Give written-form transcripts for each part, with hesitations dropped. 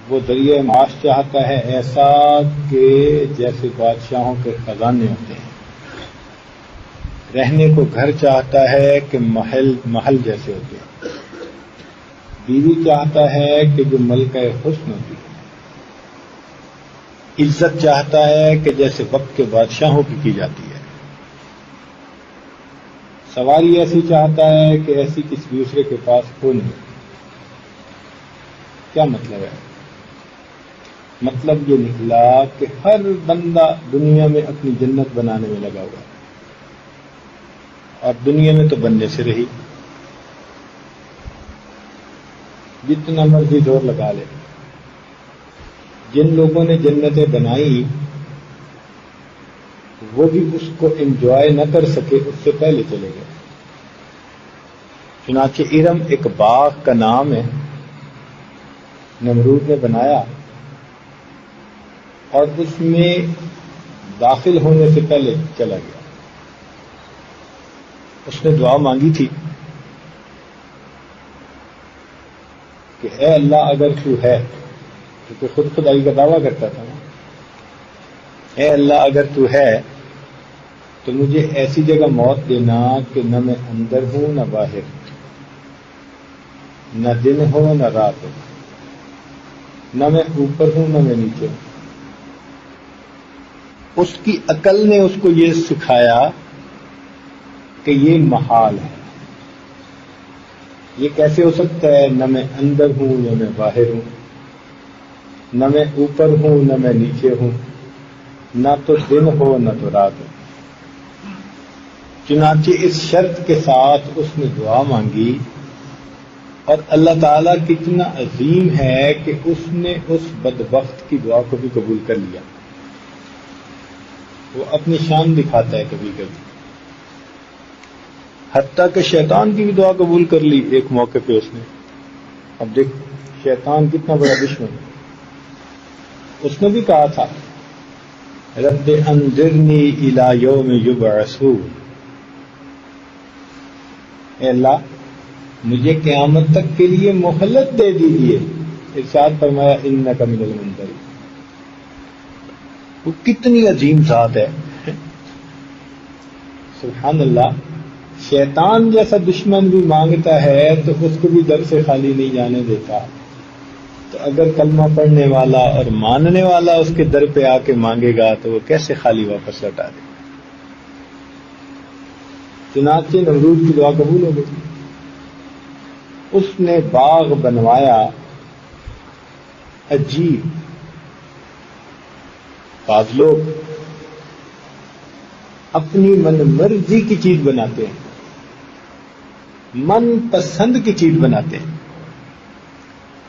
وہ ذریعہ معاش چاہتا ہے ایسا کہ جیسے بادشاہوں کے خزانے ہوتے ہیں. رہنے کو گھر چاہتا ہے کہ محل جیسے ہوتے ہیں. بیوی چاہتا ہے کہ جو ملکہ حسن ہوتی ہے. عزت چاہتا ہے کہ جیسے وقت کے بادشاہوں کی جاتی ہے. سواری ایسی چاہتا ہے کہ ایسی کسی دوسرے کے پاس ہو نہیں. کیا مطلب ہے؟ مطلب یہ نکلا کہ ہر بندہ دنیا میں اپنی جنت بنانے میں لگا ہوا ہے، اور دنیا میں تو بننے سے رہی. جتنا مرضی زور لگا لے. جن لوگوں نے جنتیں بنائی وہ بھی اس کو انجوائے نہ کر سکے، اس سے پہلے چلے گئے. چنانچہ ارم ایک باغ کا نام ہے، نمرود نے بنایا اور اس میں داخل ہونے سے پہلے چلا گیا. اس نے دعا مانگی تھی کہ اے اللہ اگر تو ہے، کیونکہ خود خدائی کا دعویٰ کرتا تھا نا، اے اللہ اگر تو ہے تو مجھے ایسی جگہ موت دینا کہ نہ میں اندر ہوں نہ باہر، نہ دن ہو نہ رات ہو، نہ میں اوپر ہوں نہ میں نیچے ہوں. اس کی عقل نے اس کو یہ سکھایا کہ یہ محال ہے. یہ کیسے ہو سکتا ہے؟ نہ میں اندر ہوں نہ میں باہر ہوں، نہ میں اوپر ہوں نہ میں نیچے ہوں، نہ تو دن ہو نہ تو رات ہو. چنانچہ اس شرط کے ساتھ اس نے دعا مانگی، اور اللہ تعالیٰ کتنا عظیم ہے کہ اس نے اس بدبخت کی دعا کو بھی قبول کر لیا. وہ اپنی شان دکھاتا ہے کبھی کبھی، حتیٰ کہ شیطان کی بھی دعا قبول کر لی ایک موقع پہ اس نے. اب دیکھ شیطان کتنا بڑا دشمن ہے. اس نے بھی کہا تھا رب انذرنی الی یوم یبعثون، اے اللہ مجھے قیامت تک کے لیے مہلت دے دیجیے. ارشاد فرمایا انک من المنذرین. وہ کتنی عظیم ذات ہے، سبحان اللہ. شیطان جیسا دشمن بھی مانگتا ہے تو اس کو بھی در سے خالی نہیں جانے دیتا. تو اگر کلمہ پڑھنے والا اور ماننے والا اس کے در پہ آ کے مانگے گا تو وہ کیسے خالی واپس لوٹا دے. چنانچہ نمرود کی دعا قبول ہو گئی. اس نے باغ بنوایا عجیب. بعض لوگ اپنی من مرضی کی چیز بناتے ہیں، من پسند کی چیز بناتے ہیں.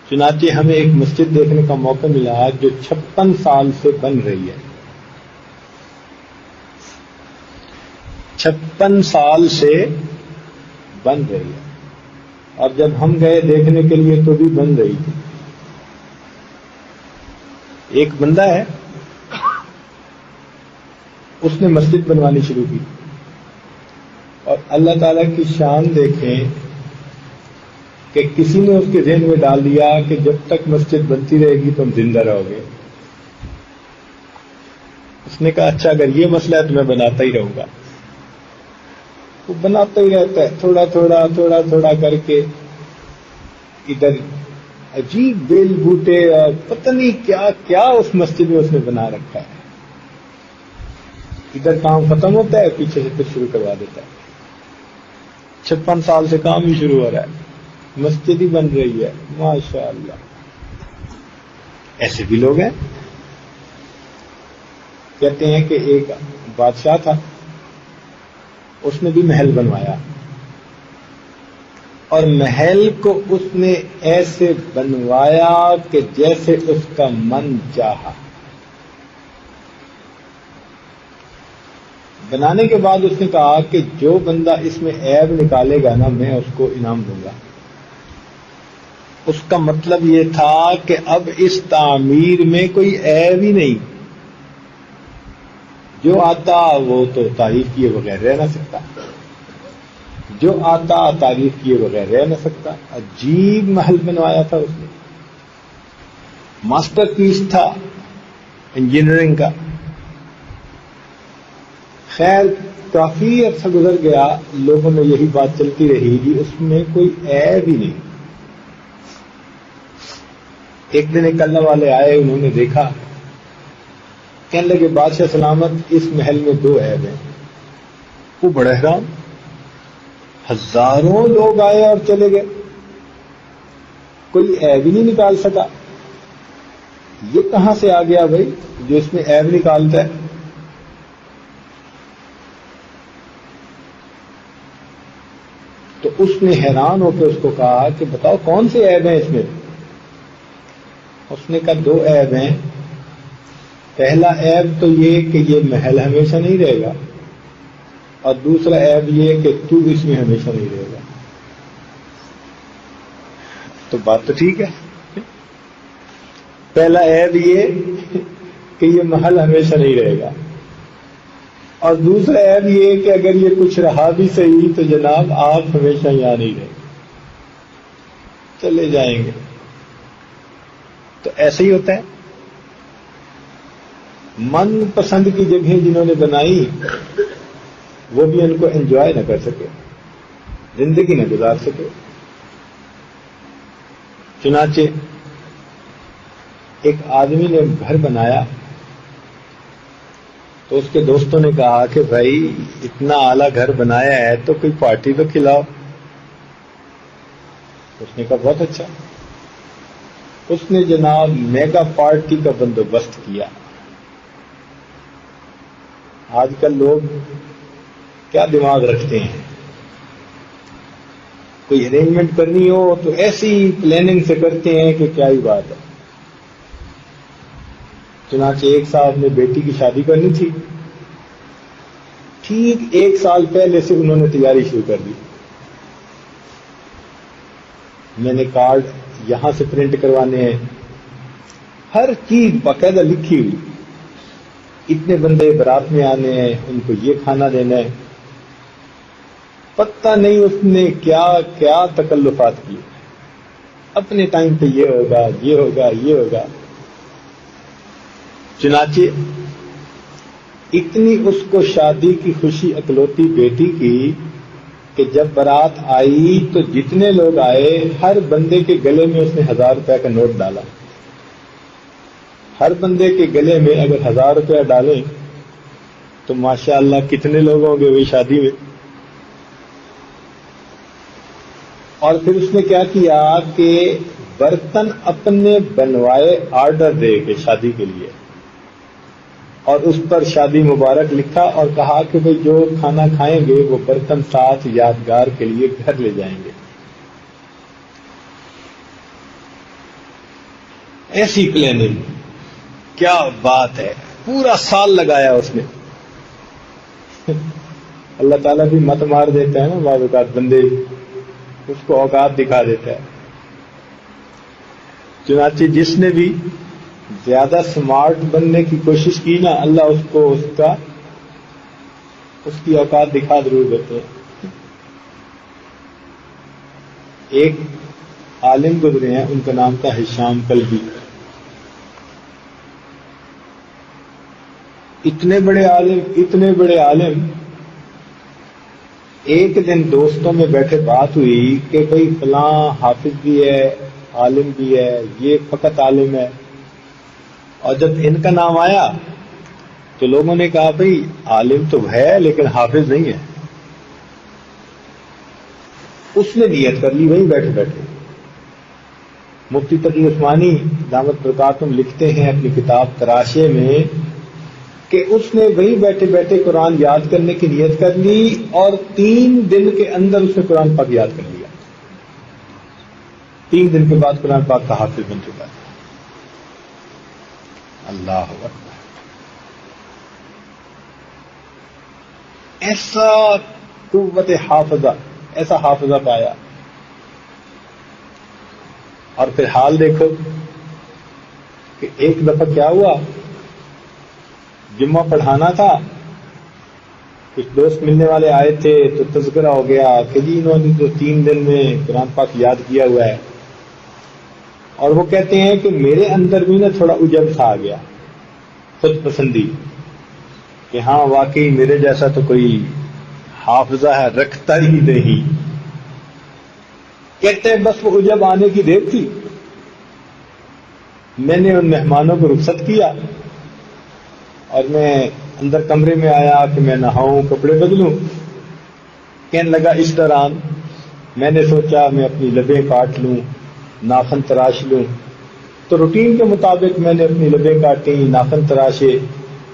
چنانچہ ہمیں ایک مسجد دیکھنے کا موقع ملا جو 56 سال سے بن رہی ہے. 56 سال سے بن رہی ہے، اور جب ہم گئے دیکھنے کے لیے تو بھی بن رہی تھی. ایک بندہ ہے، اس نے مسجد بنوانی شروع کی، اور اللہ تعالیٰ کی شان دیکھیں کہ کسی نے اس کے ذہن میں ڈال دیا کہ جب تک مسجد بنتی رہے گی تم زندہ رہو گے. اس نے کہا اچھا اگر یہ مسئلہ ہے تو میں بناتا ہی رہوں گا. وہ بناتا ہی رہتا ہے، تھوڑا تھوڑا تھوڑا تھوڑا کر کے. ادھر عجیب بیل بوٹے اور پتہ نہیں کیا کیا اس مسجد میں اس نے بنا رکھا ہے. ادھر کام ختم ہوتا ہے، پیچھے سے پھر شروع کروا دیتا ہے. 56 سال سے کام ہی شروع ہو رہا ہے، مسجد ہی بن رہی ہے. ماشاء اللہ. ایسے بھی لوگ ہیں. کہتے ہیں کہ ایک بادشاہ تھا، اس نے بھی محل بنوایا، اور محل کو اس نے ایسے بنوایا کہ جیسے اس کا من چاہا. بنانے کے بعد اس نے کہا کہ جو بندہ اس میں عیب نکالے گا نا میں اس کو انعام دوں گا. اس کا مطلب یہ تھا کہ اب اس تعمیر میں کوئی عیب ہی نہیں. جو آتا وہ تو تعریف کیے بغیر رہ نہ سکتا، جو آتا تعریف کیے بغیر رہ نہ سکتا. عجیب محل بنوایا تھا اس نے. ماسٹر پیس تھا انجینئرنگ کا. خیر کافی عرصہ گزر گیا، لوگوں میں یہی بات چلتی رہی کہ اس میں کوئی عیب ہی نہیں. ایک دن ایک اللہ والے آئے، انہوں نے دیکھا، کہنے لگے بادشاہ سلامت اس محل میں 2 عیب ہیں. وہ بڑے حیران، ہزاروں لوگ آئے اور چلے گئے، کوئی عیب ہی نہیں نکال سکا. یہ کہاں سے آ گیا بھائی جو اس میں عیب نکالتا ہے؟ تو اس نے حیران ہو کے اس کو کہا کہ بتاؤ کون سے عیب ہیں اس میں؟ اس نے کہا 2 عیب ہیں. پہلا عیب تو یہ کہ یہ محل ہمیشہ نہیں رہے گا، اور دوسرا عیب یہ کہ تو اس میں ہمیشہ نہیں رہے گا. تو بات تو ٹھیک ہے. پہلا عیب یہ کہ یہ محل ہمیشہ نہیں رہے گا، اور دوسرا عیب یہ کہ اگر یہ کچھ رہا بھی صحیح تو جناب آپ ہمیشہ یہاں نہیں رہیں گے، چلے جائیں گے. تو ایسے ہی ہوتا ہے. من پسند کی جگہیں جنہوں نے بنائی وہ بھی ان کو انجوائے نہ کر سکے، زندگی نہ گزار سکے. چنانچہ ایک آدمی نے گھر بنایا تو اس کے دوستوں نے کہا کہ بھائی اتنا اعلیٰ گھر بنایا ہے تو کوئی پارٹی تو کھلاؤ. اس نے کہا بہت اچھا. اس نے جناب میگا پارٹی کا بندوبست کیا. آج کل لوگ کیا دماغ رکھتے ہیں، کوئی ارینجمنٹ کرنی ہو تو ایسی پلاننگ سے کرتے ہیں کہ کیا ہی بات ہے. چنانچہ ایک صاحب نے بیٹی کی شادی کرنی تھی، ٹھیک 1 سال پہلے سے انہوں نے تیاری شروع کر دی. میں نے کارڈ یہاں سے پرنٹ کروانے ہیں، ہر چیز باقاعدہ لکھی ہوئی، اتنے بندے برات میں آنے ہیں، ان کو یہ کھانا دینا ہے. پتہ نہیں اس نے کیا کیا تکلفات کیے. اپنے ٹائم پہ یہ ہوگا، یہ ہوگا، یہ ہوگا. چنانچہ اتنی اس کو شادی کی خوشی اکلوتی بیٹی کی کہ جب بارات آئی تو جتنے لوگ آئے ہر بندے کے گلے میں اس نے 1000 روپے کا نوٹ ڈالا. ہر بندے کے گلے میں اگر 1000 روپیہ ڈالیں تو ماشاءاللہ کتنے لوگ ہوں گے وہی شادی میں. اور پھر اس نے کیا کیا کہ برتن اپنے بنوائے آرڈر دے کے شادی کے لیے، اور اس پر شادی مبارک لکھا اور کہا کہ بھئی جو کھانا کھائیں گے وہ برتن ساتھ یادگار کے لیے گھر لے جائیں گے. ایسی پلاننگ، کیا بات ہے. پورا سال لگایا اس نے. اللہ تعالیٰ بھی مت مار دیتا ہے نا بعض اوقات، بندے اس کو اوقات دکھا دیتا ہے. چنانچہ جس نے بھی زیادہ سمارٹ بننے کی کوشش کی نا، اللہ اس کو اس کی اوقات دکھا ضرور دیتے ہیں. ایک عالم گزرے ہیں، ان کا نام تھا ہشام قلبی. اتنے بڑے عالم. ایک دن دوستوں میں بیٹھے بات ہوئی کہ بھئی فلاں حافظ بھی ہے، عالم بھی ہے، یہ فقط عالم ہے. اور جب ان کا نام آیا تو لوگوں نے کہا بھئی عالم تو ہے لیکن حافظ نہیں ہے. اس نے نیت کر لی وہیں بیٹھے بیٹھے. مفتی تقی عثمانی دامت برکاتہم لکھتے ہیں اپنی کتاب تراشے میں کہ اس نے وہیں بیٹھے بیٹھے قرآن یاد کرنے کی نیت کر لی، اور 3 دن کے اندر اس نے قرآن پاک یاد کر لیا. 3 دن کے بعد قرآن پاک کا حافظ بن چکا ہے. اللہ اکبر. ایسا قوت حافظہ، ایسا حافظہ پایا. اور پھر حال دیکھو کہ ایک دفعہ کیا ہوا، جمعہ پڑھانا تھا، کچھ دوست ملنے والے آئے تھے تو تذکرہ ہو گیا کہ جی انہوں نے تو 3 دن میں قرآن پاک یاد کیا ہوا ہے. اور وہ کہتے ہیں کہ میرے اندر بھی نا تھوڑا عجب سا آ گیا، خود پسندی، کہ ہاں واقعی میرے جیسا تو کوئی حافظہ ہے رکھتا ہی نہیں۔ کہتے ہیں بس وہ عجب آنے کی دیر تھی، میں نے ان مہمانوں کو رخصت کیا اور میں اندر کمرے میں آیا کہ میں نہاؤں، کپڑے بدلوں۔ کہنے لگا اس دوران میں نے سوچا میں اپنی لبیں کاٹ لوں، ناخن تراش لوں، تو روٹین کے مطابق میں نے اپنی لبیں کاٹی، ناخن تراشے،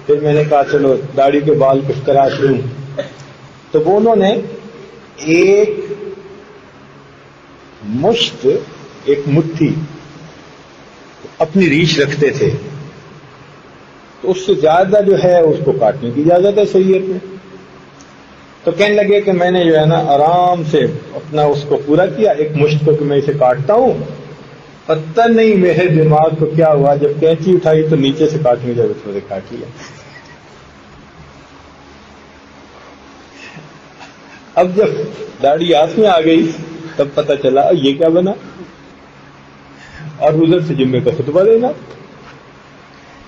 پھر میں نے کہا چلو داڑھی کے بال کچھ تراش لوں، تو وہ انہوں نے ایک مشت، ایک مٹھی اپنی ریچھ رکھتے تھے، تو اس سے زیادہ جو ہے اس کو کاٹنے کی اجازت ہے شریعت میں۔ تو کہنے لگے کہ میں نے جو ہے نا آرام سے اپنا اس کو پورا کیا، ایک مشت کو کہ میں اسے کاٹتا ہوں، پتہ نہیں میرے دماغ کو کیا ہوا، جب کینچی اٹھائی تو نیچے سے کاٹنے جب اس میں سے کاٹ لیا۔ اب جب داڑھی ہاتھ میں آ گئی تب پتہ چلا یہ کیا بنا، اور ادھر سے جمعے کا خطبہ دینا۔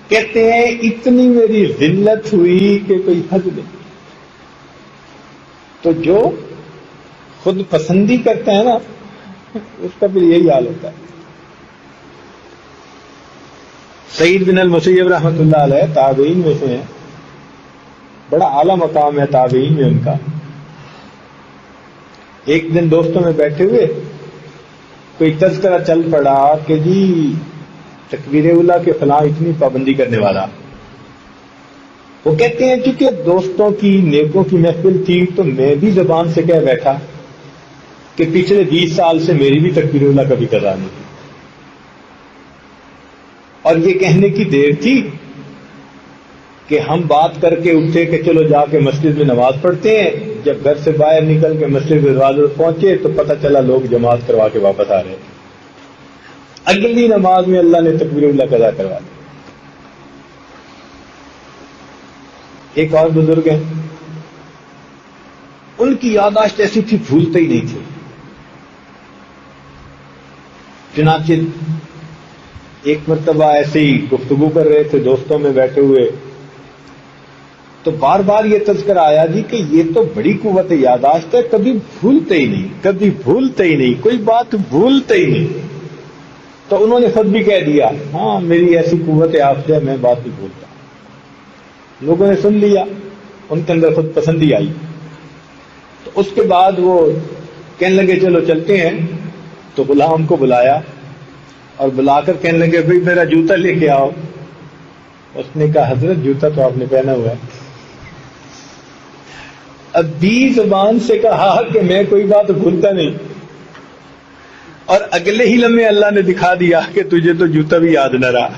کہتے ہیں اتنی میری ذلت ہوئی کہ کوئی حد نہیں۔ تو جو خود پسندی کرتے ہیں نا اس کا پھر یہی حال ہوتا ہے۔ سعید بن المسیب رحمۃ اللہ علیہ تابعین میں سے ہیں، بڑا اعلیٰ مقام ہے تابعین میں ان کا۔ ایک دن دوستوں میں بیٹھے ہوئے کوئی تذکرہ چل پڑا کہ جی تکبیر اولیٰ کے فلاں اتنی پابندی کرنے والا۔ وہ کہتے ہیں کیونکہ دوستوں کی نیکوں کی محفل تھی تو میں بھی زبان سے کہہ بیٹھا کہ پچھلے 20 سال سے میری بھی تکبیر اولیٰ کبھی قضا نہیں تھی، اور یہ کہنے کی دیر تھی کہ ہم بات کر کے اٹھے کہ چلو جا کے مسجد میں نماز پڑھتے ہیں۔ جب گھر سے باہر نکل کے مسجد کے دروازے پر پہنچے تو پتہ چلا لوگ جماعت کروا کے واپس آ رہے ہیں۔ اگلی نماز میں اللہ نے تکبیر اولیٰ قضا کروا دی۔ ایک اور بزرگ ہیں، ان کی یادداشت ایسی تھی بھولتے ہی نہیں تھے۔ چنانچہ ایک مرتبہ ایسے ہی گفتگو کر رہے تھے دوستوں میں بیٹھے ہوئے، تو بار بار یہ تذکر آیا جی کہ یہ تو بڑی قوت یادداشت ہے، کبھی بھولتے ہی نہیں، کبھی بھولتے ہی نہیں، کوئی بات بھولتے ہی نہیں۔ تو انہوں نے خود بھی کہہ دیا ہاں میری ایسی قوت یافت ہے میں بات نہیں بھولتا۔ لوگوں نے سن لیا، ان کے اندر خود پسندی آئی، تو اس کے بعد وہ کہنے لگے چلو چلتے ہیں۔ تو غلام کو بلایا اور بلا کر کہنے لگے بھائی میرا جوتا لے کے آؤ۔ اس نے کہا حضرت جوتا تو آپ نے پہنا ہوا ہے۔ اب بھی زبان سے کہا کہ میں کوئی بات بھولتا نہیں، اور اگلے ہی لمحے اللہ نے دکھا دیا کہ تجھے تو جوتا بھی یاد نہ رہا۔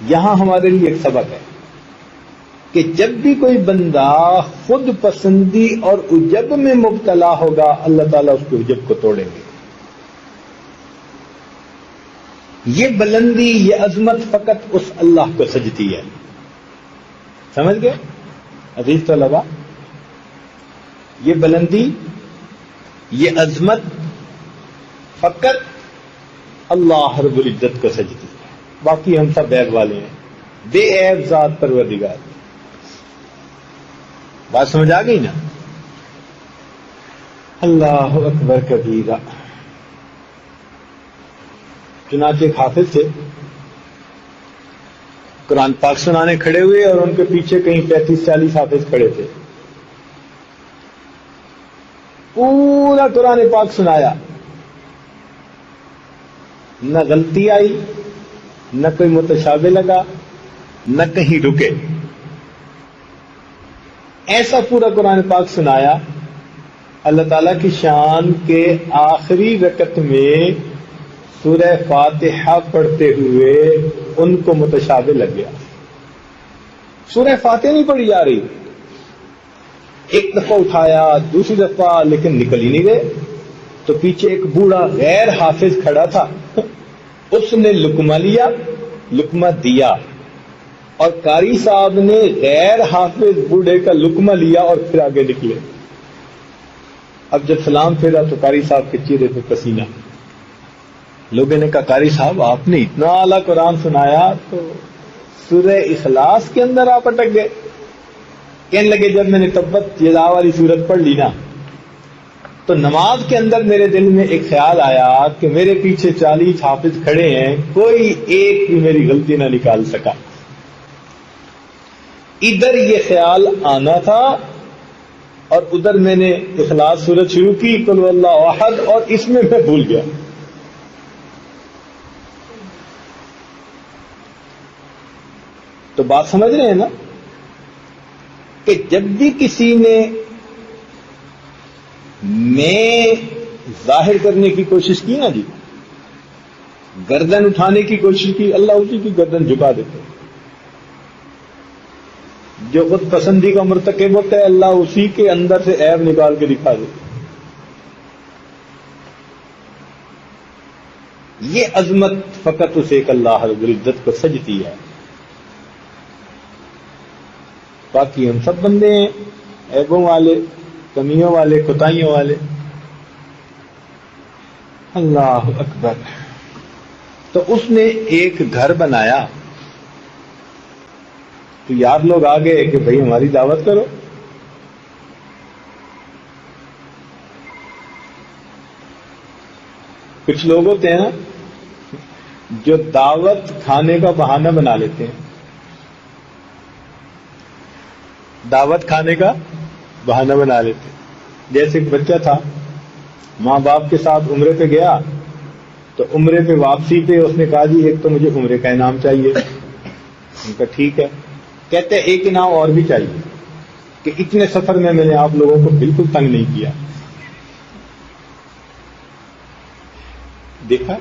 یہاں ہمارے لیے ایک سبق ہے کہ جب بھی کوئی بندہ خود پسندی اور عجب میں مبتلا ہوگا اللہ تعالیٰ اس کے عجب کو توڑیں گے۔ یہ بلندی، یہ عظمت فقط اس اللہ کو سجتی ہے۔ سمجھ گئے عزیز طلباء؟ یہ بلندی، یہ عظمت فقط اللہ رب العزت کو سجتی ہے، باقی ہم سب عیب والے ہیں، بے عیب ذات پروردگار۔ بات سمجھ آ گئی نا؟ اللہ اکبر کبیرہ۔ چنانچہ ایک حافظ تھے، قرآن پاک سنانے کھڑے ہوئے اور ان کے پیچھے کہیں 35-40 حافظ کھڑے تھے۔ پورا قرآن پاک سنایا، نہ غلطی آئی، نہ کوئی متشابہ لگا، نہ کہیں رکے، ایسا پورا قرآن پاک سنایا۔ اللہ تعالیٰ کی شان کے آخری رکعت میں سورہ فاتحہ پڑھتے ہوئے ان کو متشابہ لگ گیا۔ سورہ فاتحہ نہیں پڑھی جا رہی، ایک دفعہ اٹھایا، دوسری دفعہ، لیکن نکل ہی نہیں گئے۔ تو پیچھے ایک بوڑھا غیر حافظ کھڑا تھا، اس نے لقمہ لیا، لقمہ دیا، اور قاری صاحب نے غیر حافظ بوڑھے کا لقمہ لیا اور پھر آگے نکلے۔ اب جب سلام پھیرا تو قاری صاحب کے چہرے پہ پسینہ، لوگوں نے کہا قاری صاحب آپ نے اتنا اعلیٰ قرآن سنایا تو سورہ اخلاص کے اندر آپ اٹک گئے. کہنے لگے جب میں نے تبت یدا والی سورت پڑھ لی نا تو نماز کے اندر میرے دل میں ایک خیال آیا کہ میرے پیچھے 40 حافظ کھڑے ہیں, کوئی ایک بھی میری غلطی نہ نکال سکا. ادھر یہ خیال آنا تھا اور ادھر میں نے اخلاص سورت شروع کی قل هو اللہ احد, اور اس میں بھول گیا. تو بات سمجھ رہے ہیں نا کہ جب بھی کسی نے میں ظاہر کرنے کی کوشش کی نا جی, گردن اٹھانے کی کوشش کی, اللہ اسی کی گردن جھکا دیتے. جو خود پسندی کا مرتکب ہوتا ہے اللہ اسی کے اندر سے عیب نکال کے دکھا دیتے. یہ عظمت فقط اسے ایک اللہ رب العزت کو سجتی ہے. باقی ہم سب بندے ہیں عیبوں والے, کمیوں والے, کوتاہیوں والے. اللہ اکبر. تو اس نے ایک گھر بنایا تو یار لوگ آ گئے کہ بھئی ہماری دعوت کرو. کچھ لوگ ہوتے ہیں نا جو دعوت کھانے کا بہانہ بنا لیتے ہیں, دعوت کھانے کا بہانہ بنا لیتے. جیسے ایک بچہ تھا ماں باپ کے ساتھ عمرے پہ گیا تو عمرے پہ واپسی پہ اس نے کہا جی ایک تو مجھے عمرے کا انعام چاہیے. ان کا ٹھیک ہے. کہتے ایک انعام اور بھی چاہیے کہ اتنے سفر میں نے آپ لوگوں کو بالکل تنگ نہیں کیا. دیکھا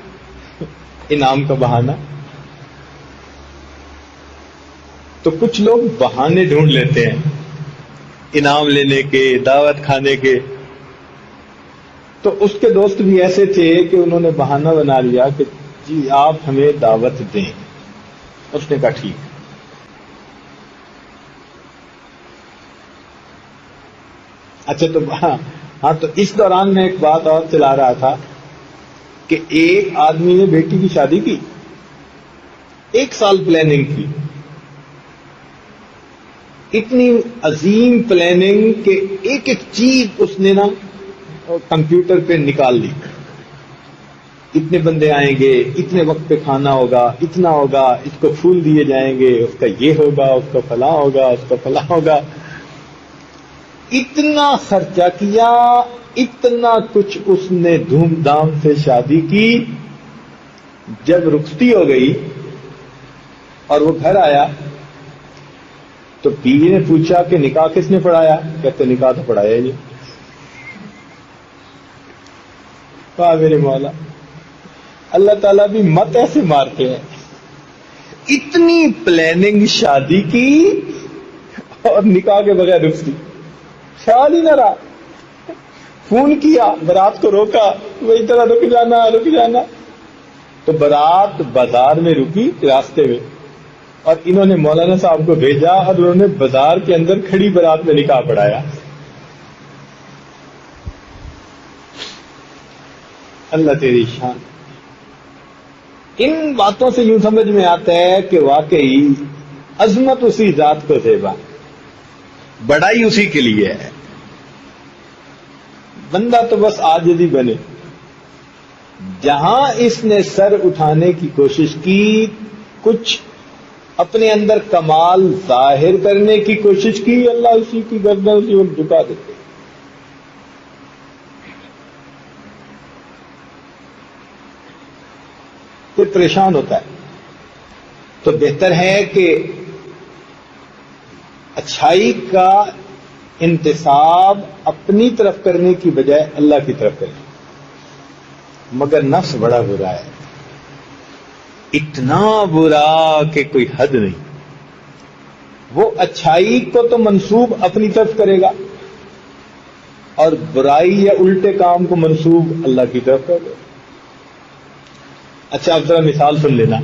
انعام کا بہانہ. تو کچھ لوگ بہانے ڈھونڈ لیتے ہیں انعام لینے کے, دعوت کھانے کے. تو اس کے دوست بھی ایسے تھے کہ انہوں نے بہانہ بنا لیا کہ جی آپ ہمیں دعوت دیں. اس نے کہا ٹھیک. اچھا تو ہاں تو اس دوران میں ایک بات اور چلا رہا تھا کہ ایک آدمی نے بیٹی کی شادی کی, 1 سال پلاننگ کی, اتنی عظیم پلاننگ کہ ایک ایک چیز اس نے نا کمپیوٹر پہ نکال لی. اتنے بندے آئیں گے, اتنے وقت پہ کھانا ہوگا, اتنا ہوگا, اس کو پھول دیے جائیں گے, اس کا یہ ہوگا, اس کا فلاں ہوگا, اس کا فلاں ہوگا. اتنا خرچہ کیا, اتنا کچھ اس نے دھوم دھام سے شادی کی. جب رخصتی ہو گئی اور وہ گھر آیا تو بیوی نے پوچھا کہ نکاح کس نے پڑھایا؟ کہتے نکاح تو پڑھایا ہی نہیں. کہا میرے مولا اللہ تعالیٰ بھی مت ایسے مارتے ہیں. اتنی پلاننگ شادی کی اور نکاح کے بغیر رخصتی, خیال ہی نہ رہا. فون کیا, برات کو روکا, وہی طرح رک جانا رک جانا. تو برات بازار میں رکی راستے میں, اور انہوں نے مولانا صاحب کو بھیجا اور انہوں نے بازار کے اندر کھڑی برات میں نکاح پڑھایا. اللہ تیری شان. ان باتوں سے یوں سمجھ میں آتا ہے کہ واقعی عظمت اسی ذات کو زیبا, بڑائی اسی کے لیے ہے. بندہ تو بس عاجزی بنے. جہاں اس نے سر اٹھانے کی کوشش کی, کچھ اپنے اندر کمال ظاہر کرنے کی کوشش کی, اللہ اسی کی گردن اسی وقت جھکا دیتے. پھر پریشان ہوتا ہے. تو بہتر ہے کہ اچھائی کا انتساب اپنی طرف کرنے کی بجائے اللہ کی طرف کریں. مگر نفس بڑا برا ہے, اتنا برا کہ کوئی حد نہیں. وہ اچھائی کو تو منسوب اپنی طرف کرے گا اور برائی یا الٹے کام کو منسوب اللہ کی طرف کرے گا. اچھا اب ذرا مثال سن لینا.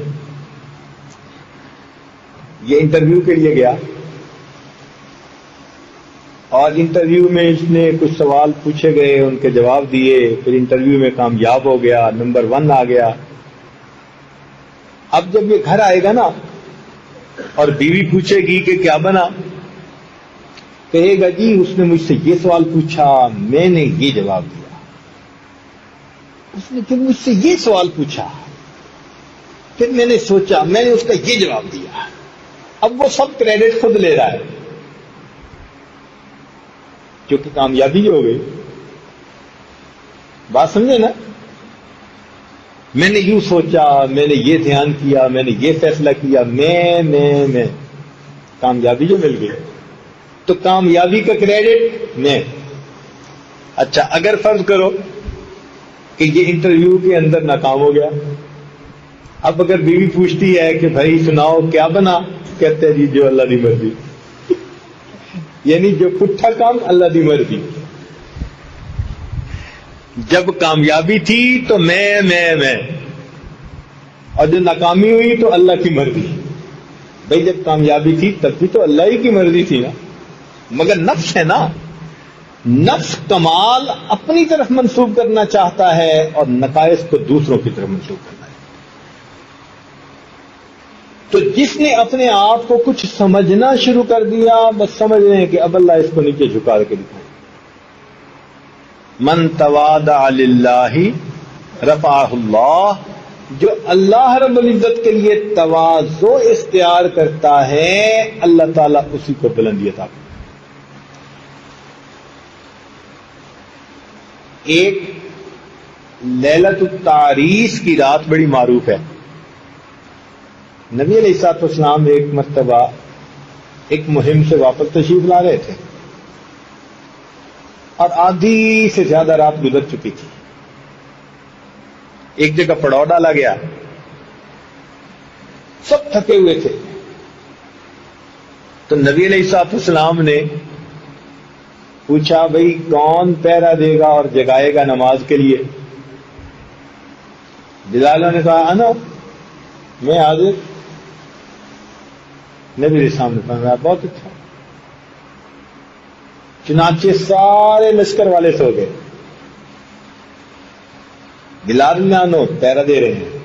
یہ انٹرویو کے لیے گیا اور انٹرویو میں اس نے کچھ سوال پوچھے گئے, ان کے جواب دیے, پھر انٹرویو میں کامیاب ہو گیا, نمبر 1 آ گیا. اب جب یہ گھر آئے گا نا اور بیوی پوچھے گی کہ کیا بنا، کہے گا جی اس نے مجھ سے یہ سوال پوچھا، میں نے یہ جواب دیا، اس نے پھر مجھ سے یہ سوال پوچھا، پھر میں نے سوچا، میں نے اس کا یہ جواب دیا۔ اب وہ سب کریڈٹ خود لے رہا ہے، کیونکہ کامیابی ہو گئی۔ بات سمجھے نا؟ میں نے یوں سوچا، میں نے یہ دھیان کیا، میں نے یہ فیصلہ کیا، میں کامیابی جو مل گئی، تو کامیابی کا کریڈٹ میں۔ اچھا اگر فرض کرو کہ یہ انٹرویو کے اندر ناکام ہو گیا، اب اگر بیوی پوچھتی ہے کہ بھائی سناؤ کیا بنا، کہتے ہیں جی جو اللہ دی مرضی، یعنی جو پٹھا کام اللہ دی مرضی۔ جب کامیابی تھی تو میں، اور جب ناکامی ہوئی تو اللہ کی مرضی۔ بھائی جب کامیابی تھی تب بھی تو اللہ ہی کی مرضی تھی نا، مگر نفس ہے نا، نفس کمال اپنی طرف منسوب کرنا چاہتا ہے اور نقائص کو دوسروں کی طرف منسوب کرنا ہے۔ تو جس نے اپنے آپ کو کچھ سمجھنا شروع کر دیا، بس سمجھ رہے ہیں کہ اب اللہ اس کو نیچے جھکا کے دکھائے۔ من تواضع للہ رفعہ اللہ، جو اللہ رب العزت کے لیے تواضع اختیار کرتا ہے اللہ تعالیٰ اسی کو بلندی عطا کرتا ہے۔ ایک لیلۃ التعریس کی رات بڑی معروف ہے۔ نبی علیہ الصلوۃ والسلام ایک مرتبہ ایک مہم سے واپس تشریف لا رہے تھے اور آدھی سے زیادہ رات گزر چکی تھی۔ ایک جگہ پڑاؤ ڈالا گیا، سب تھکے ہوئے تھے، تو نبی علیہ الصلوۃ والسلام نے پوچھا بھئی کون پہرا دے گا اور جگائے گا نماز کے لیے؟ بلال نے کہا انا، میں حاضر۔ نبی علیہ السلام نے فرمایا بہت اچھا۔ چنانچہ سارے لشکر والے سو گئے، بلال نانو پہرا دے رہے ہیں۔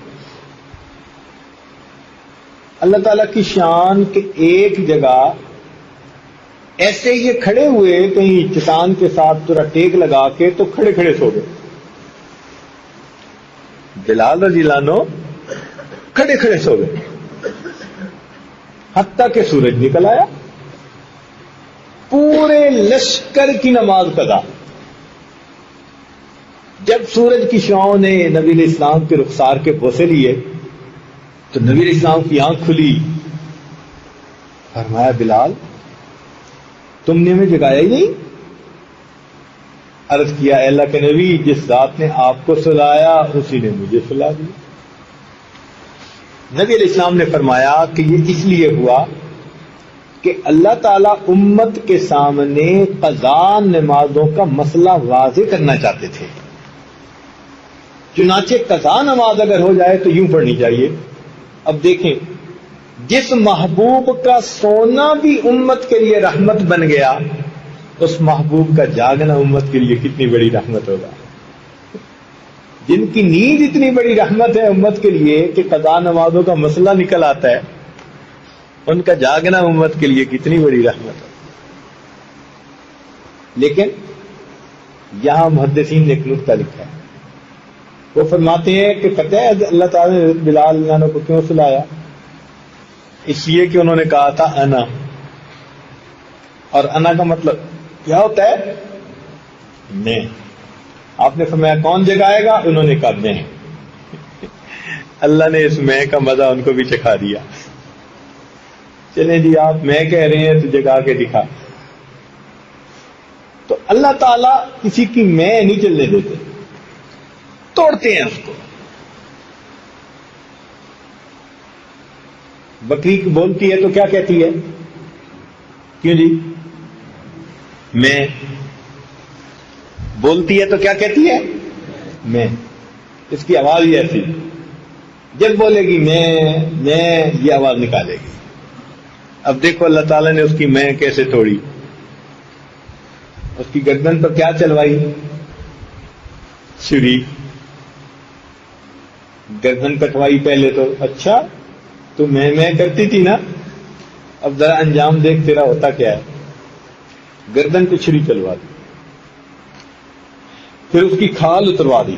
اللہ تعالیٰ کی شان کہ ایک جگہ ایسے یہ کھڑے ہوئے کہیں چٹان کے ساتھ تھوڑا ٹیک لگا کے، تو کھڑے کھڑے سو گئے۔ بلال رضی اللہ عنہ کھڑے کھڑے سو گئے حتیٰ کہ سورج نکل آیا۔ پورے لشکر کی نماز قضا۔ جب سورج کی شعاعوں نے نبی علیہ السلام کے رخسار کے بوسے لیے تو نبی علیہ السلام کی آنکھ کھلی، فرمایا بلال تم نے ہمیں جگایا ہی نہیں؟ عرض کیا اے اللہ کے نبی، جس ذات نے آپ کو سلایا اسی نے مجھے سلا دیا۔ نبی علیہ السلام نے فرمایا کہ یہ اس لیے ہوا کہ اللہ تعالیٰ امت کے سامنے قضا نمازوں کا مسئلہ واضح کرنا چاہتے تھے۔ چنانچہ قضا نماز اگر ہو جائے تو یوں پڑھنی چاہیے۔ اب دیکھیں، جس محبوب کا سونا بھی امت کے لیے رحمت بن گیا، اس محبوب کا جاگنا امت کے لیے کتنی بڑی رحمت ہوگا۔ جن کی نیند اتنی بڑی رحمت ہے امت کے لیے کہ قضا نمازوں کا مسئلہ نکل آتا ہے، ان کا جاگنا امت کے لیے کتنی بڑی رحمت ہے۔ لیکن یہاں محدثین نے ایک نکتہ لکھا ہے، وہ فرماتے ہیں کہ پتہ ہے اللہ تعالیٰ نے بلال عنہ کو کیوں سلایا؟ اس لیے کہ انہوں نے کہا تھا انا، اور انا کا مطلب کیا ہوتا ہے؟ میں۔ آپ نے فرمایا کون جگائے گا؟ انہوں نے کہا میں۔ اللہ نے اس میں کا مزہ ان کو بھی چکھا دیا۔ چلیں جی آپ میں کہہ رہے ہیں تو جگا کے دکھا۔ تو اللہ تعالیٰ کسی کی میں نہیں چلنے دیتے، توڑتے ہیں اس کو۔ بکری بولتی ہے تو کیا کہتی ہے؟ کیوں جی؟ میں۔ بولتی ہے تو کیا کہتی ہے؟ میں۔ اس کی آواز ہی ایسی، جب بولے گی میں یہ آواز نکالے گی۔ اب دیکھو اللہ تعالیٰ نے اس کی میں کیسے توڑی، اس کی گردن پر کیا چلوائی؟ چھری۔ گردن کٹوائی پہلے تو، اچھا تو میں کرتی تھی نا، اب ذرا انجام دیکھ تیرا ہوتا کیا ہے. گردن پہ چھری چلوا دی، پھر اس کی کھال اتروا دی،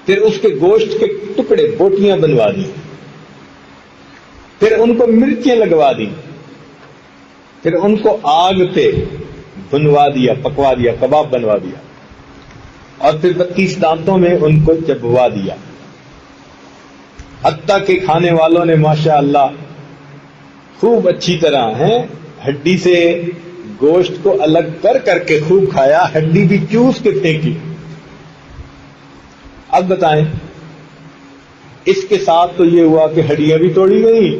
پھر اس کے گوشت کے ٹکڑے بوٹیاں بنوا دی، پھر ان کو مرچیں لگوا دی، پھر ان کو آگ پہ بنوا دیا، پکوا دیا، کباب بنوا دیا، اور پھر 32 دانتوں میں ان کو چبوا دیا. حتیٰ کہ کھانے والوں نے ماشاء اللہ خوب اچھی طرح ہڈی سے گوشت کو الگ کر کے خوب کھایا، ہڈی بھی چوس کے پھینکی. اب بتائیں، اس کے ساتھ تو یہ ہوا کہ ہڈیاں بھی توڑی گئیں،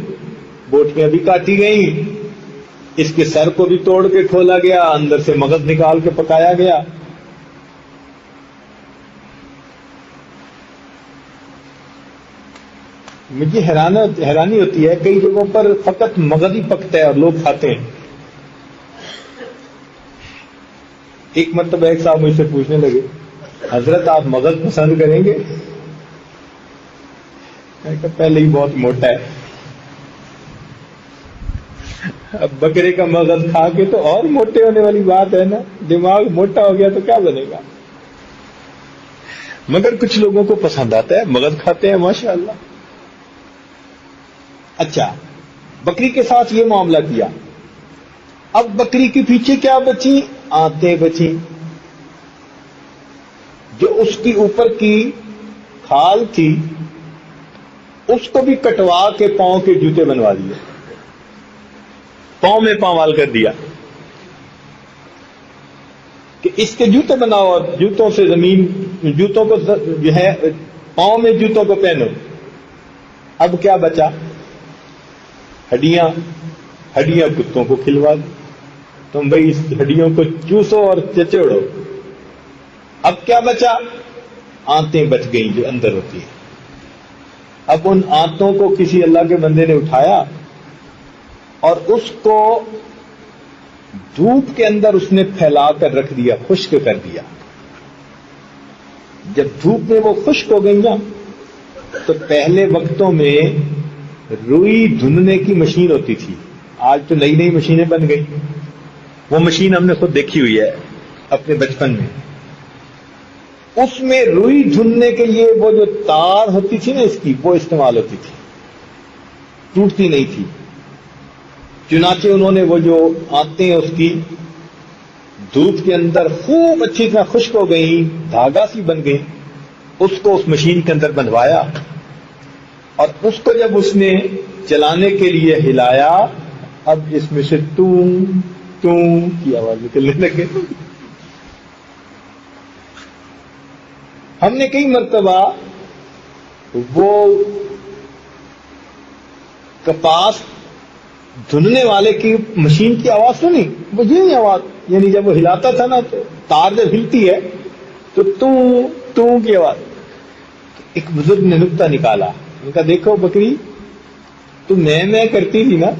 بوٹیاں بھی کاٹی گئیں، اس کے سر کو بھی توڑ کے کھولا گیا، اندر سے مغز نکال کے پکایا گیا. مجھے حیرانی ہوتی ہے، کئی جگہوں پر فقط مغز ہی پکتا ہے اور لوگ کھاتے ہیں. ایک مرتبہ ایک صاحب مجھ سے پوچھنے لگے، حضرت آپ مغز پسند کریں گے؟ میں کہا پہلے ہی بہت موٹا ہے، اب بکرے کا مغز کھا کے تو اور موٹے ہونے والی بات ہے نا، دماغ موٹا ہو گیا تو کیا بنے گا. مگر کچھ لوگوں کو پسند آتا ہے، مغز کھاتے ہیں ماشاءاللہ. اچھا، بکری کے ساتھ یہ معاملہ کیا. اب بکری کے پیچھے کیا بچی؟ آنتیں بچی. جو اس کی اوپر کی کھال تھی اس کو بھی کٹوا کے پاؤں کے جوتے بنوا دیے، پاؤں میں پاؤں کر دیا کہ اس کے جوتے بناؤ اور جوتوں سے جوتوں کو جو ہے پاؤں میں جوتوں کو پہنو. اب کیا بچا؟ ہڈیاں کتوں کو کھلوا دی. تم بھائی اس ہڈیوں کو چوسو اور چچوڑو. اب کیا بچا؟ آنتیں بچ گئیں جو اندر ہوتی ہیں. اب ان آنتوں کو کسی اللہ کے بندے نے اٹھایا اور اس کو دھوپ کے اندر اس نے پھیلا کر رکھ دیا، خشک کر دیا. جب دھوپ میں وہ خشک ہو گئی نا، تو پہلے وقتوں میں روئی دھننے کی مشین ہوتی تھی، آج تو نئی مشینیں بن گئی. وہ مشین ہم نے خود دیکھی ہوئی ہے اپنے بچپن میں. اس میں روئی دھننے کے لیے وہ جو تار ہوتی تھی نا اس کی، وہ استعمال ہوتی تھی، ٹوٹتی نہیں تھی. چنانچہ انہوں نے وہ جو آنتیں اس کی دھوپ کے اندر خوب اچھی طرح خشک ہو گئی، دھاگا سی بن گئی، اس کو اس مشین کے اندر بندھوایا اور اس کو جب اس نے چلانے کے لیے ہلایا، اب اس میں سے ٹون ٹون کی آواز نکلنے لگے. ہم نے کئی مرتبہ وہ کپاس دھننے والے کی مشین کی آواز سنی، وہ یہی آواز، یعنی جب وہ ہلاتا تھا نا تو تار جب ہلتی ہے تو تو کی آواز. ایک بزرگ نے نکتہ نکالا، ان کا دیکھو بکری تو میں کرتی تھی نا،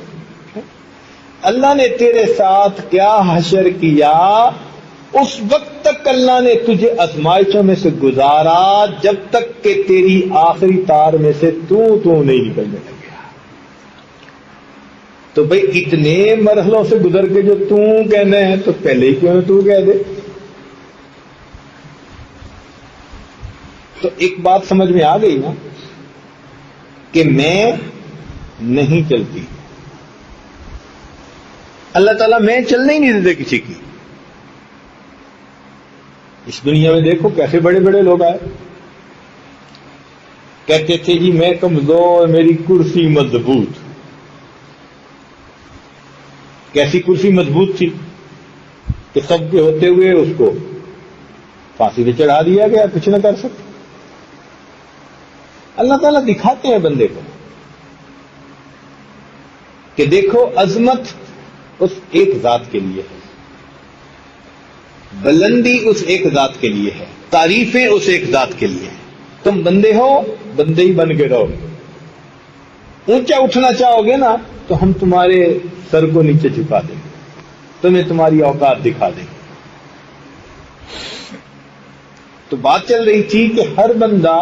اللہ نے تیرے ساتھ کیا حشر کیا، اس وقت تک اللہ نے تجھے آزمائشوں میں سے گزارا جب تک کہ تیری آخری تار میں سے تو نہیں نکلنے لگا. تو بھئی اتنے مرحلوں سے گزر کے جو تو کہنا ہے تو پہلے ہی کیوں تو کہہ دے. تو ایک بات سمجھ میں آ گئی نا کہ میں نہیں چلتی. اللہ تعالیٰ میں چلنے ہی نہیں دیتے کسی کی. اس دنیا میں دیکھو کیسے بڑے بڑے لوگ آئے، کہتے تھے جی میں کمزور، میری کرسی مضبوط. کیسی کرسی مضبوط تھی کہ سب کے ہوتے ہوئے اس کو پھانسی پہ چڑھا دیا گیا، کچھ نہ کر سکتے. اللہ تعالیٰ دکھاتے ہیں بندے کو کہ دیکھو عظمت اس ایک ذات کے لیے ہے، بلندی اس ایک ذات کے لیے ہے، تعریفیں اس ایک ذات کے لیے ہیں. تم بندے ہو، بندے ہی بن کے رہو. اونچا اٹھنا چاہو گے نا تو ہم تمہارے سر کو نیچے جھکا دیں گے، تمہیں تمہاری اوقات دکھا دیں گے. تو بات چل رہی تھی کہ ہر بندہ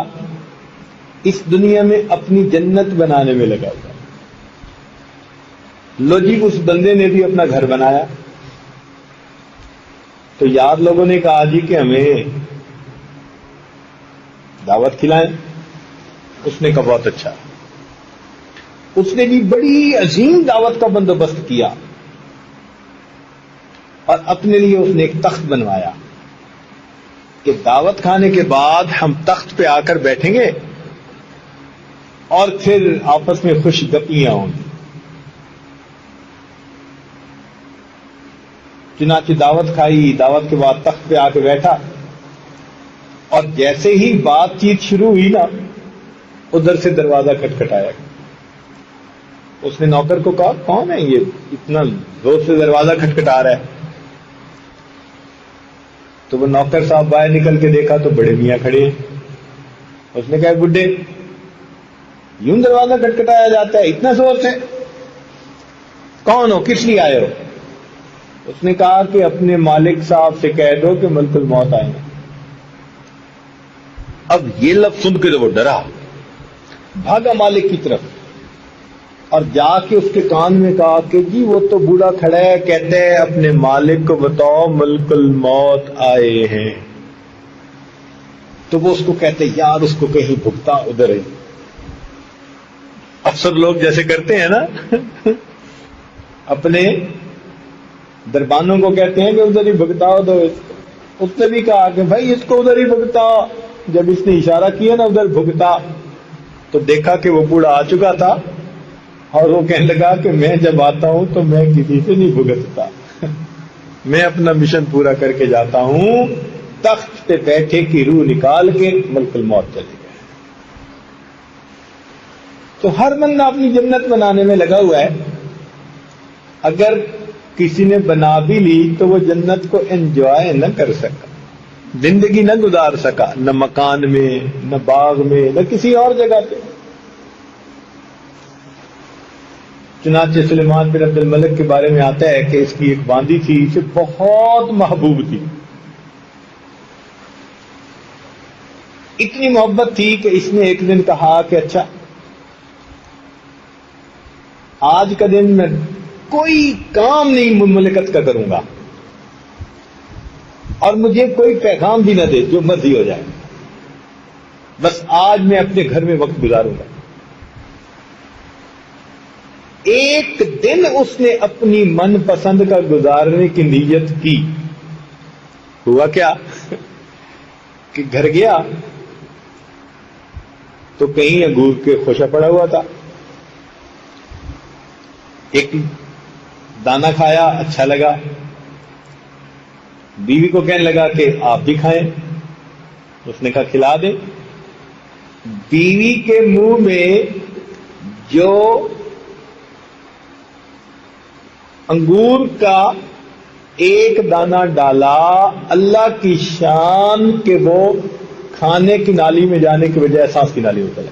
اس دنیا میں اپنی جنت بنانے میں لگا ہوا. لو جی اس بندے نے بھی اپنا گھر بنایا تو یار لوگوں نے کہا جی کہ ہمیں دعوت کھلائیں. اس نے کہا بہت اچھا. اس نے بھی بڑی عظیم دعوت کا بندوبست کیا اور اپنے لیے اس نے ایک تخت بنوایا کہ دعوت کھانے کے بعد ہم تخت پہ آ کر بیٹھیں گے اور پھر آپس میں خوش گپیاں ہوں گی. چنانچہ دعوت کھائی, دعوت کے بعد تخت پہ آ کے بیٹھا اور جیسے ہی بات چیت شروع ہوئی نا ادھر سے دروازہ کھٹکھٹایا. اس نے نوکر کو کہا کون ہے یہ اتنا زور سے دروازہ کھٹکھٹا رہا ہے؟ تو وہ نوکر صاحب باہر نکل کے دیکھا تو بڑے میاں کھڑے ہیں. اس نے کہا بڈھے یوں دروازہ کھٹکھٹایا جاتا ہے اتنا زور سے؟ کون ہو, کس لیے آئے ہو؟ اس نے کہا کہ اپنے مالک صاحب سے کہہ دو کہ ملک الموت آئے ہیں. اب یہ لفظ سن کے تو وہ ڈرا, بھاگا مالک کی طرف اور جا کے اس کے کان میں کہا کہ جی وہ تو بوڑھا کھڑا ہے, کہتے ہیں اپنے مالک کو بتاؤ ملک الموت آئے ہیں. تو وہ اس کو کہتے یار اس کو کہیں بھگتا ادھر ہے. افسر لوگ جیسے کرتے ہیں نا اپنے دربانوں کو کہتے ہیں کہ ادھر ہی بھگتاؤ دو اس کو. اس نے بھی کہا کہ بھائی اس کو ادھر ہی بھگتا. جب اس نے اشارہ کیا نا ادھر بھگتا تو دیکھا کہ وہ بوڑھا آ چکا تھا اور وہ کہنے لگا کہ میں جب آتا ہوں تو میں کسی سے نہیں بھگتتا, میں اپنا مشن پورا کر کے جاتا ہوں. تخت پہ بیٹھے کی روح نکال کے ملک الموت چلے گئے. تو ہر بندہ اپنی جنت بنانے میں لگا ہوا ہے. اگر کسی نے بنا بھی لی تو وہ جنت کو انجوائے نہ کر سکا, زندگی نہ گزار سکا, نہ مکان میں, نہ باغ میں, نہ کسی اور جگہ پہ. چنانچہ سلیمان بن عبد الملک کے بارے میں آتا ہے کہ اس کی ایک باندی تھی, اسے بہت محبوب تھی. اتنی محبت تھی کہ اس نے ایک دن کہا کہ اچھا آج کا دن میں کوئی کام نہیں مملکت کا کروں گا اور مجھے کوئی پیغام بھی نہ دے, جو مرضی ہو جائے, بس آج میں اپنے گھر میں وقت گزاروں گا. ایک دن اس نے اپنی من پسند کا گزارنے کی نیت کی. ہوا کیا کہ گھر گیا تو کہیں انگور کے خوشا پڑا ہوا تھا. ایک دانہ کھایا, اچھا لگا. بیوی کو کہنے لگا کہ آپ بھی کھائیں. اس نے کہا کھلا دیں. بیوی کے منہ میں جو انگور کا ایک دانہ ڈالا, اللہ کی شان کہ وہ کھانے کی نالی میں جانے کی بجائے سانس کی نالی میں چلا.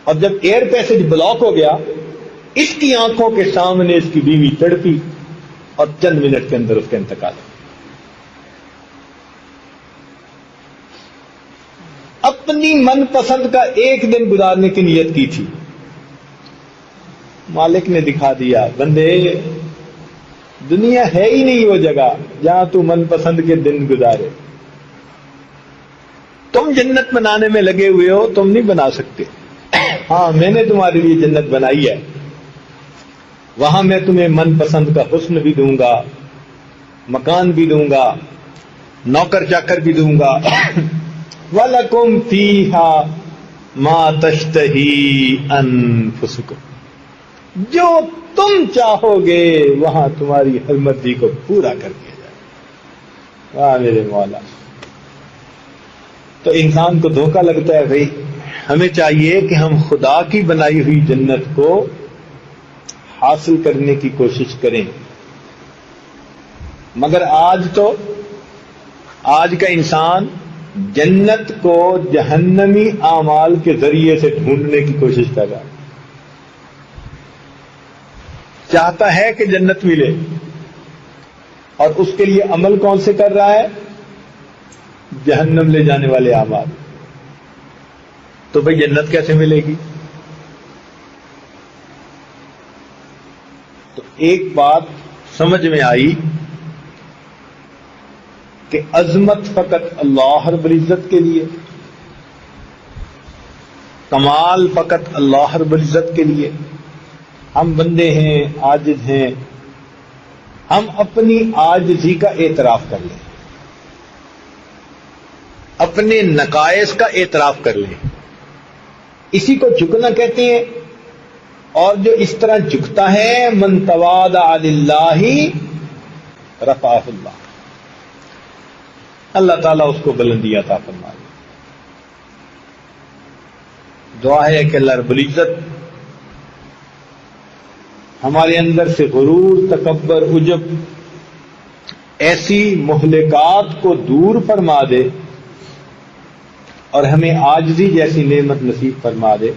اور جب ایئر پیسج بلاک ہو گیا, اس کی آنکھوں کے سامنے اس کی بیوی تڑپی اور چند منٹ کے اندر اس کا انتقال. اپنی من پسند کا ایک دن گزارنے کی نیت کی تھی, مالک نے دکھا دیا بندے دنیا ہے ہی نہیں وہ جگہ جہاں تو من پسند کے دن گزارے. تم جنت بنانے میں لگے ہوئے ہو, تم نہیں بنا سکتے. ہاں میں نے تمہارے لیے جنت بنائی ہے, وہاں میں تمہیں من پسند کا حسن بھی دوں گا, مکان بھی دوں گا, نوکر چاکر بھی دوں گا. وَلَكُمْ فِيهَا مَا تَشْتَهِي أَنفُسُكُمْ, جو تم چاہو گے وہاں تمہاری ہر مرضی کو پورا کر دیا جائے. واہ میرے مولا. تو انسان کو دھوکہ لگتا ہے. بھائی ہمیں چاہیے کہ ہم خدا کی بنائی ہوئی جنت کو حاصل کرنے کی کوشش کریں. مگر آج کا انسان جنت کو جہنمی اعمال کے ذریعے سے ڈھونڈنے کی کوشش کر رہا ہے. چاہتا ہے کہ جنت ملے, اور اس کے لیے عمل کون سے کر رہا ہے؟ جہنم لے جانے والے اعمال، تو بھئی جنت کیسے ملے گی؟ تو ایک بات سمجھ میں آئی کہ عظمت فقط اللہ رب العزت کے لیے، کمال فقط اللہ رب العزت کے لیے. ہم بندے ہیں، عاجز ہیں، ہم اپنی عاجزی کا اعتراف کر لیں، اپنے نقائص کا اعتراف کر لیں. اسی کو جھکنا کہتے ہیں. اور جو اس طرح جھکتا ہے، من تواضع للہ رفعہ اللہ، اللہ تعالیٰ اس کو بلندی عطا فرمائے. دعا ہے کہ اللہ رب العزت ہمارے اندر سے غرور، تکبر، عجب، ایسی مہلکات کو دور فرما دے اور ہمیں عاجزی جیسی نعمت نصیب فرما دے.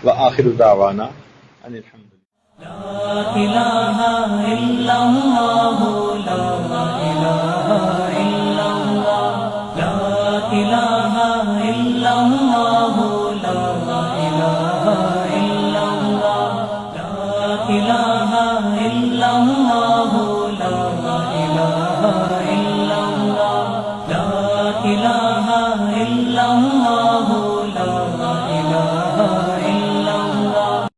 وآخر دعوانا ان الحمد للہ. لا الہ الا اللہ، لا الہ الا اللہ، لا الہ الا اللہ، لا الہ الا اللہ، لا الہ الا اللہ، لا الہ الا اللہ، لا الہ الا اللہ.